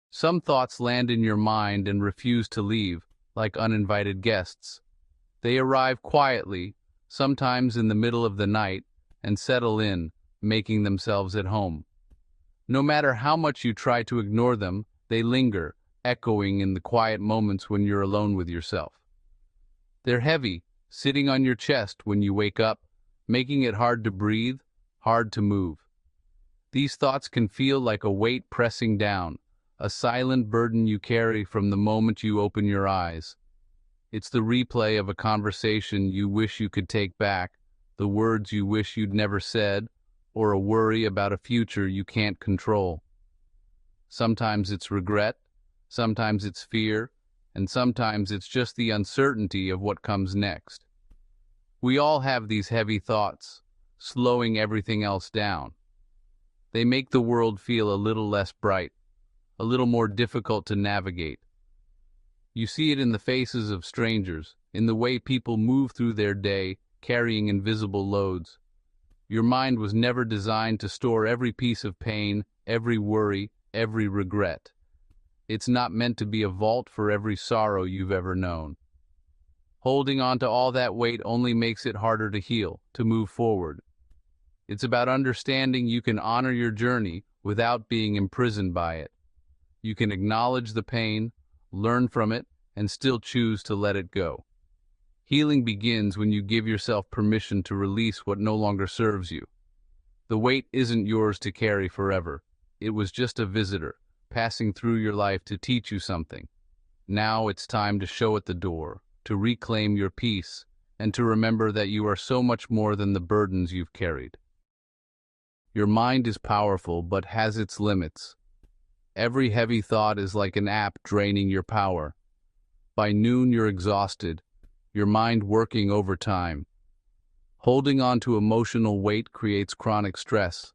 Some thoughts land in your mind and refuse to leave, like uninvited guests. They arrive quietly, sometimes in the middle of the night, and settle in, making themselves at home. No matter how much you try to ignore them, they linger, echoing in the quiet moments when you're alone with yourself. They're heavy, sitting on your chest when you wake up, making it hard to breathe, hard to move. These thoughts can feel like a weight pressing down, a silent burden you carry from the moment you open your eyes. It's the replay of a conversation you wish you could take back, the words you wish you'd never said, or a worry about a future you can't control. Sometimes it's regret, sometimes it's fear, and sometimes it's just the uncertainty of what comes next. We all have these heavy thoughts, slowing everything else down. They make the world feel a little less bright, a little more difficult to navigate. You see it in the faces of strangers, in the way people move through their day, carrying invisible loads. Your mind was never designed to store every piece of pain, every worry, every regret. It's not meant to be a vault for every sorrow you've ever known. Holding on to all that weight only makes it harder to heal, to move forward. It's about understanding you can honor your journey without being imprisoned by it. You can acknowledge the pain, learn from it, and still choose to let it go. Healing begins when you give yourself permission to release what no longer serves you. The weight isn't yours to carry forever. It was just a visitor, passing through your life to teach you something. Now it's time to show it the door, to reclaim your peace, and to remember that you are so much more than the burdens you've carried. Your mind is powerful but has its limits. Every heavy thought is like an app draining your power. By noon you're exhausted, your mind working overtime. Holding on to emotional weight creates chronic stress.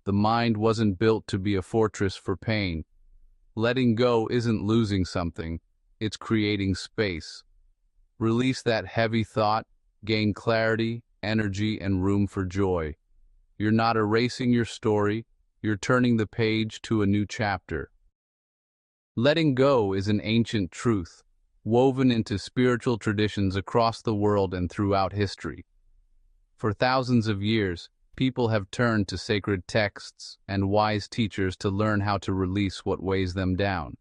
The mind wasn't built to be a fortress for pain. Letting go isn't losing something, it's creating space. Release that heavy thought, gain clarity, energy, and room for joy. You're not erasing your story, you're turning the page to a new chapter. Letting go is an ancient truth, woven into spiritual traditions across the world and throughout history. For thousands of years, people have turned to sacred texts and wise teachers to learn how to release what weighs them down.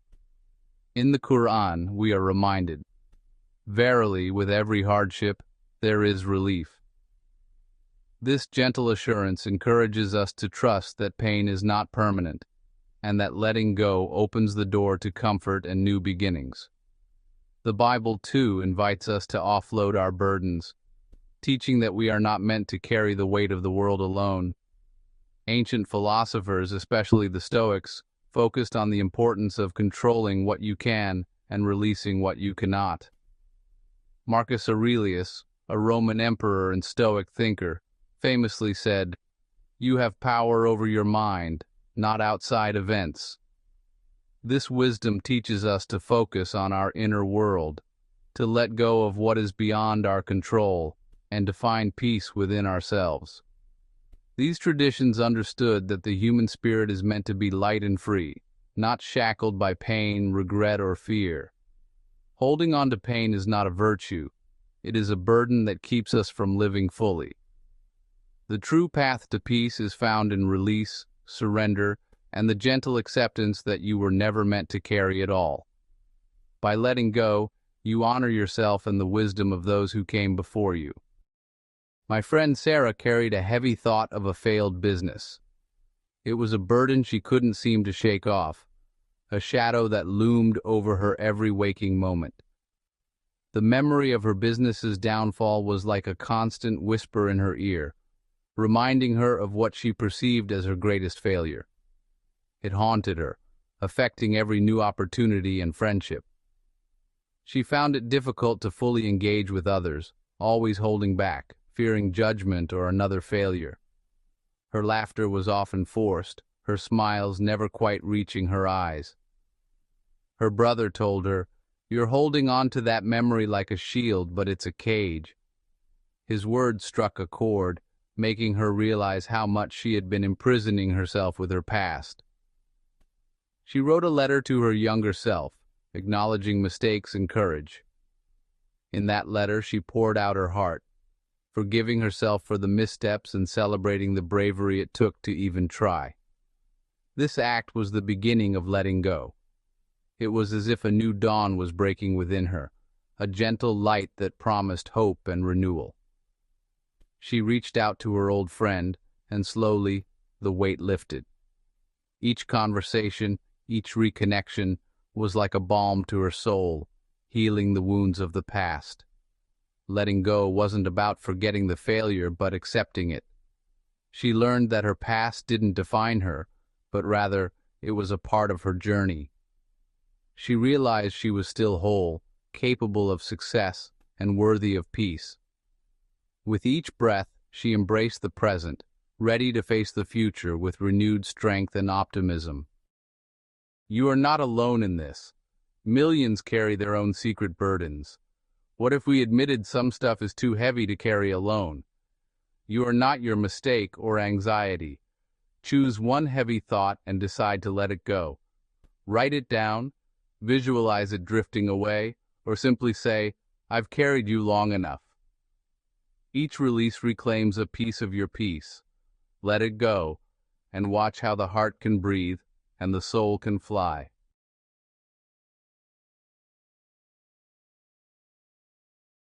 In the Qur'an, we are reminded, "Verily, with every hardship, there is relief." This gentle assurance encourages us to trust that pain is not permanent, and that letting go opens the door to comfort and new beginnings. The Bible, too, invites us to offload our burdens, teaching that we are not meant to carry the weight of the world alone. Ancient philosophers, especially the Stoics, focused on the importance of controlling what you can and releasing what you cannot. Marcus Aurelius, a Roman emperor and Stoic thinker, famously said, "You have power over your mind, not outside events." This wisdom teaches us to focus on our inner world, to let go of what is beyond our control, and to find peace within ourselves. These traditions understood that the human spirit is meant to be light and free, not shackled by pain, regret, or fear. Holding on to pain is not a virtue, it is a burden that keeps us from living fully. The true path to peace is found in release, surrender, and the gentle acceptance that you were never meant to carry it all. By letting go, you honor yourself and the wisdom of those who came before you. My friend Sarah carried a heavy thought of a failed business. It was a burden she couldn't seem to shake off, a shadow that loomed over her every waking moment. The memory of her business's downfall was like a constant whisper in her ear, reminding her of what she perceived as her greatest failure. It haunted her, affecting every new opportunity and friendship. She found it difficult to fully engage with others, always holding back, fearing judgment or another failure. Her laughter was often forced, her smiles never quite reaching her eyes. Her brother told her, "You're holding on to that memory like a shield, but it's a cage." His words struck a chord, making her realize how much she had been imprisoning herself with her past. She wrote a letter to her younger self, acknowledging mistakes and courage. In that letter, she poured out her heart, forgiving herself for the missteps and celebrating the bravery it took to even try. This act was the beginning of letting go. It was as if a new dawn was breaking within her, a gentle light that promised hope and renewal. She reached out to her old friend, and slowly, the weight lifted. Each conversation, each reconnection, was like a balm to her soul, healing the wounds of the past. Letting go wasn't about forgetting the failure, but accepting it. She learned that her past didn't define her, but rather, it was a part of her journey. She realized she was still whole, capable of success, and worthy of peace. With each breath, she embraced the present, ready to face the future with renewed strength and optimism. You are not alone in this. Millions carry their own secret burdens. What if we admitted some stuff is too heavy to carry alone? You are not your mistake or anxiety. Choose one heavy thought and decide to let it go. Write it down, visualize it drifting away, or simply say, "I've carried you long enough." Each release reclaims a piece of your peace. Let it go, and watch how the heart can breathe and the soul can fly.